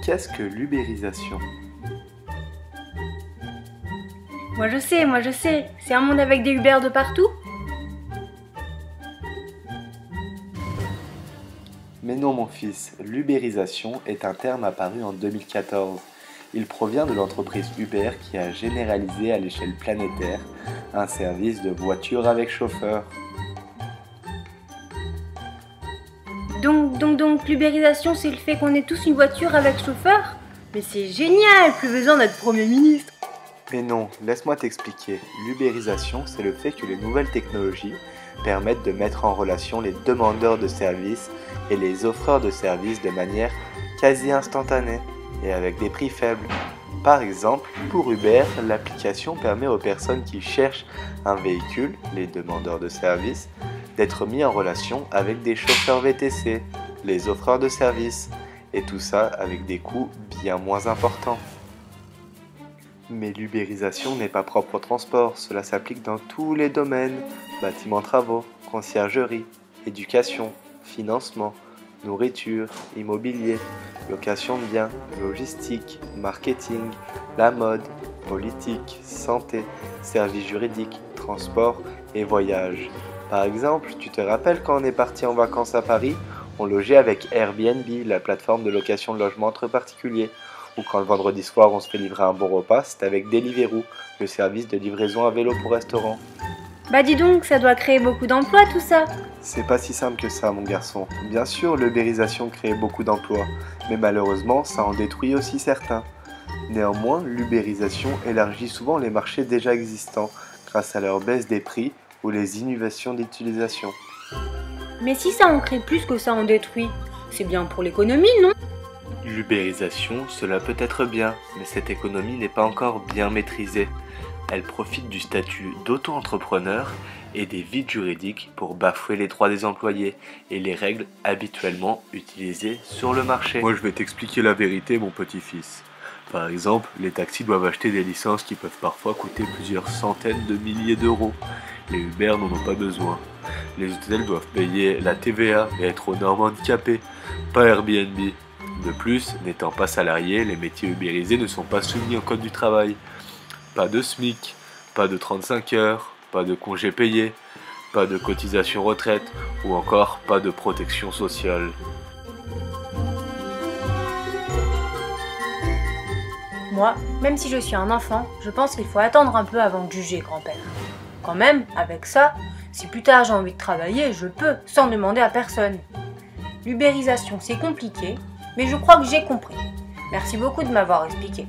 Qu'est-ce que l'ubérisation? Moi je sais, c'est un monde avec des Uber de partout? Mais non mon fils, l'ubérisation est un terme apparu en 2014. Il provient de l'entreprise Uber qui a généralisé à l'échelle planétaire un service de voiture avec chauffeur. Donc l'ubérisation c'est le fait qu'on ait tous une voiture avec chauffeur? Mais c'est génial, plus besoin d'être Premier ministre. Mais non, laisse-moi t'expliquer. L'ubérisation, c'est le fait que les nouvelles technologies permettent de mettre en relation les demandeurs de services et les offreurs de services de manière quasi instantanée et avec des prix faibles. Par exemple, pour Uber, l'application permet aux personnes qui cherchent un véhicule, les demandeurs de services, d'être mis en relation avec des chauffeurs VTC, les offreurs de services, et tout ça avec des coûts bien moins importants. Mais l'ubérisation n'est pas propre au transport, cela s'applique dans tous les domaines, bâtiments travaux, conciergerie, éducation, financement, nourriture, immobilier, location de biens, logistique, marketing, la mode, politique, santé, services juridiques, transport et voyage. Par exemple, tu te rappelles quand on est parti en vacances à Paris, on logeait avec Airbnb, la plateforme de location de logement entre particuliers. Ou quand le vendredi soir on se fait livrer un bon repas, c'est avec Deliveroo, le service de livraison à vélo pour restaurant. Bah dis donc, ça doit créer beaucoup d'emplois tout ça. C'est pas si simple que ça mon garçon. Bien sûr, l'ubérisation crée beaucoup d'emplois, mais malheureusement ça en détruit aussi certains. Néanmoins, l'ubérisation élargit souvent les marchés déjà existants, grâce à leur baisse des prix ou les innovations d'utilisation. Mais si ça en crée plus que ça en détruit, c'est bien pour l'économie, non? L'ubérisation, cela peut être bien, mais cette économie n'est pas encore bien maîtrisée. Elle profite du statut d'auto-entrepreneur et des vides juridiques pour bafouer les droits des employés et les règles habituellement utilisées sur le marché. Moi je vais t'expliquer la vérité mon petit-fils. Par exemple, les taxis doivent acheter des licences qui peuvent parfois coûter plusieurs centaines de milliers d'euros. Les Uber n'en ont pas besoin. Les hôtels doivent payer la TVA et être aux normes handicapées, pas Airbnb. De plus, n'étant pas salariés, les métiers ubérisés ne sont pas soumis au code du travail. Pas de SMIC, pas de 35 heures, pas de congés payés, pas de cotisation retraite ou encore pas de protection sociale. Moi, même si je suis un enfant, je pense qu'il faut attendre un peu avant de juger, grand-père. Quand même, avec ça, si plus tard j'ai envie de travailler, je peux, sans demander à personne. L'ubérisation, c'est compliqué, mais je crois que j'ai compris. Merci beaucoup de m'avoir expliqué.